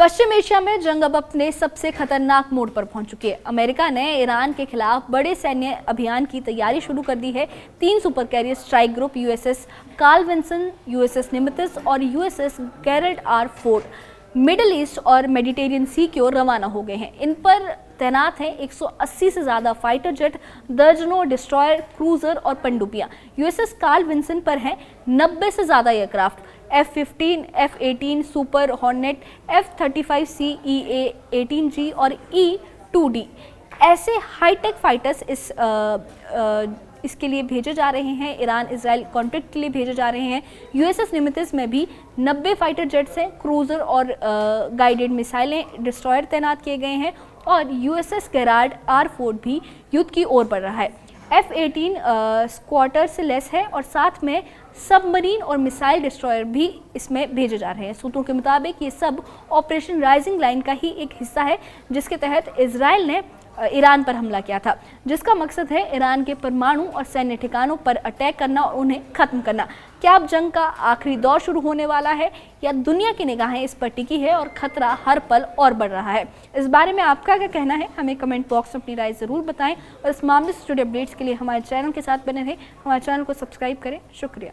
पश्चिम Asia में जंग अब अपने सबसे खतरनाक मोड़ पर पहुंच चुकी है। अमेरिका ने ईरान के खिलाफ बड़े सैन्य अभियान की तैयारी शुरू कर दी है। 3 super carrier strike group USS Carl Vinson, USS Nimitz और USS Gerald R Ford Middle East और मेडिटेरियन सी की ओर रवाना हो गए हैं। इन पर तैनात हैं 180 से ज़्यादा फाइटर जेट, दर्जनों डिस्ट्रॉयर, क्रूजर और पनडुब्बियां। यूएसएस कार्ल विंसन पर हैं 90 से ज़्यादा aircraft, F-15, F-18 super hornet, F-35C EA-18G और E-2D ऐसे हाईटेक फाइटर्स इसके लिए भेजे जा रहे हैं। ईरान इजराइल कॉन्फ्लिक्ट के लिए भेजे जा रहे हैं। यूएसएस निमित्ज में भी 90 फाइटर जेट्स हैं, क्रूजर और गाइडेड मिसाइलें, डिस्ट्रॉयर तैनात किए गए हैं और यूएसएस गेराल्ड आर फोर्ड भी युद्ध की ओर बढ़ रहा है। F-18 स्क्वाटर से लेस है और साथ में सबमरीन और मिसाइल डिस्ट्रॉयर भी इसमें भेजे जा रहे हैं। सूत्रों के मुताबिक ये सब ऑपरेशन राइजिंग लाइन का ही एक हिस्सा है, जिसके तहत इजराइल ने ईरान पर हमला किया था, जिसका मकसद है ईरान के परमाणु और सैन्य ठिकानों पर अटैक करना और उन्हें खत्म करना। क्या अब जंग का आखिरी दौर शुरू होने वाला है या दुनिया की निगाहें इस पर टिकी है और खतरा हर पल और बढ़ रहा है? इस बारे में आपका क्या कहना है? हमें कमेंट बॉक्स में अपनी राय ज़रूर बताएं और इस मामले से जुड़े अपडेट्स के लिए हमारे चैनल के साथ बने रहें। हमारे चैनल को सब्सक्राइब करें। शुक्रिया।